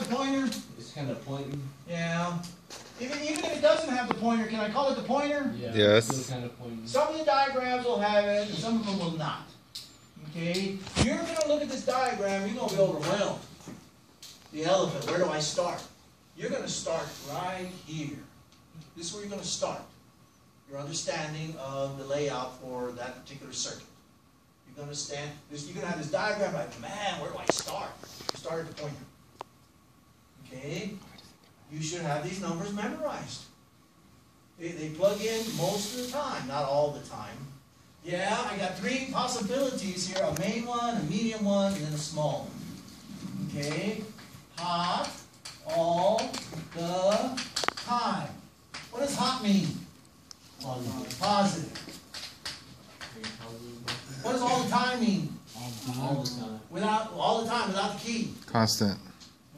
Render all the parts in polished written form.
the pointer? It's kind of pointing. Yeah. Even if it doesn't have the pointer, can I call it the pointer? Yeah. Yes. It's still kind of pointing. Some of the diagrams will have it, and some of them will not. Okay? You're going to look at this diagram, you're going to be overwhelmed. The elephant, where do I start? You're going to start right here. This is where you're going to start. Your understanding of the layout for that particular circuit. You're going to you're going to have this diagram like, man, where do I start? You start at the pointer. Okay? You should have these numbers memorized. They plug in most of the time, not all the time. Yeah, I got three possibilities here, a main one, a medium one, and then a small one. Okay? Hot all the time. What does hot mean? Positive. What does all the time mean? All the time. All the time, without the key. Constant.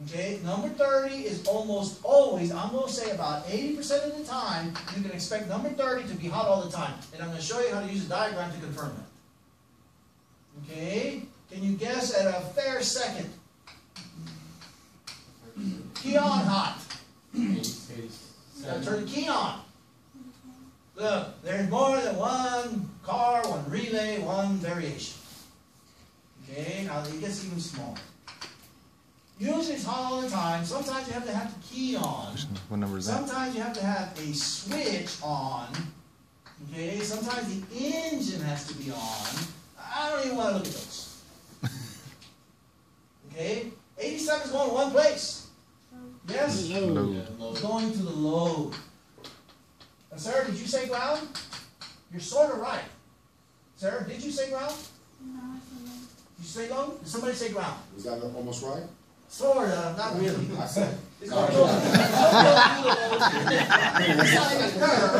Okay, number 30 is almost always, I'm going to say about 80% of the time, you can expect number 30 to be hot all the time. And I'm going to show you how to use a diagram to confirm that. Okay, can you guess at a fair second? Key on hot. Turn the key on. Look, there's more than one car, one relay, one variation. Okay, now it gets even smaller. Usually it's hot all the time. Sometimes you have to have the key on. What number is that? Sometimes you have to have a switch on. Okay, sometimes the engine has to be on. I don't even want to look at those. Okay, 87 is going to one place. Yes? Load. It's going to the load. Now, Sarah, did you say ground? You're sort of right. Sarah, did you say ground? No, I said no. Did you say load? Did somebody say ground? Is that almost right? Sort of, not really. I said. It's going to go to the load. It's like a curve.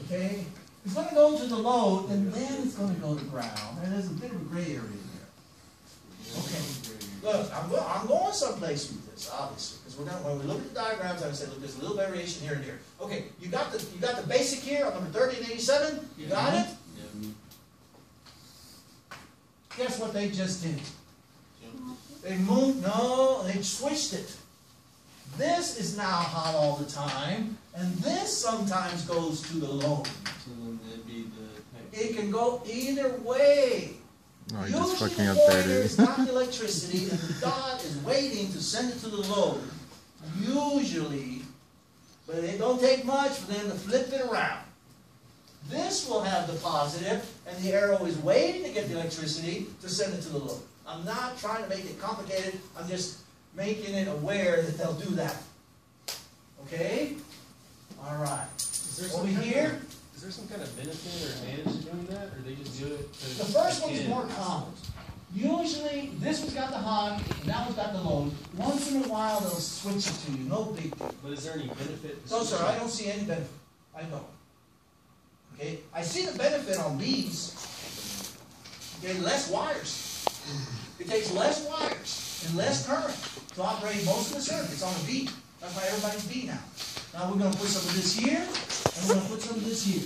Okay? It's going to go to the load, and then it's going to go to ground. And there's a bit of a gray area there. Okay. Look, I'm going someplace with this, obviously, because when we look at the diagrams, I would say, look, there's a little variation here and here. Okay, you got the basic here on number 30 and 87. You got it? Yeah. Guess what they just did? They moved. No, they switched it. This is now hot all the time, and this sometimes goes to the load. So then it'd be the It can go either way. Oh, you're just Usually fucking the up there, pointer dude. is not the electricity, and the dot is waiting to send it to the load. Usually, but it don't take much for them to flip it around. This will have the positive, and the arrow is waiting to get the electricity to send it to the load. I'm not trying to make it complicated. I'm just making it aware that they'll do that. Okay? All right. Over here. Is there some kind of benefit or advantage to doing that, or they just do it? The first one's more common. Usually, this one's got the hot, and that one's got the load. Once in a while, they'll switch it to you. No big deal. But is there any benefit? No, sir, I don't see any benefit. I don't. Okay? I see the benefit on these. Okay, less wires. It takes less wires and less current to operate most of the circuits on a V. That's why everybody's V now. Now we're going to put some of this here, and we're going to put some of this here.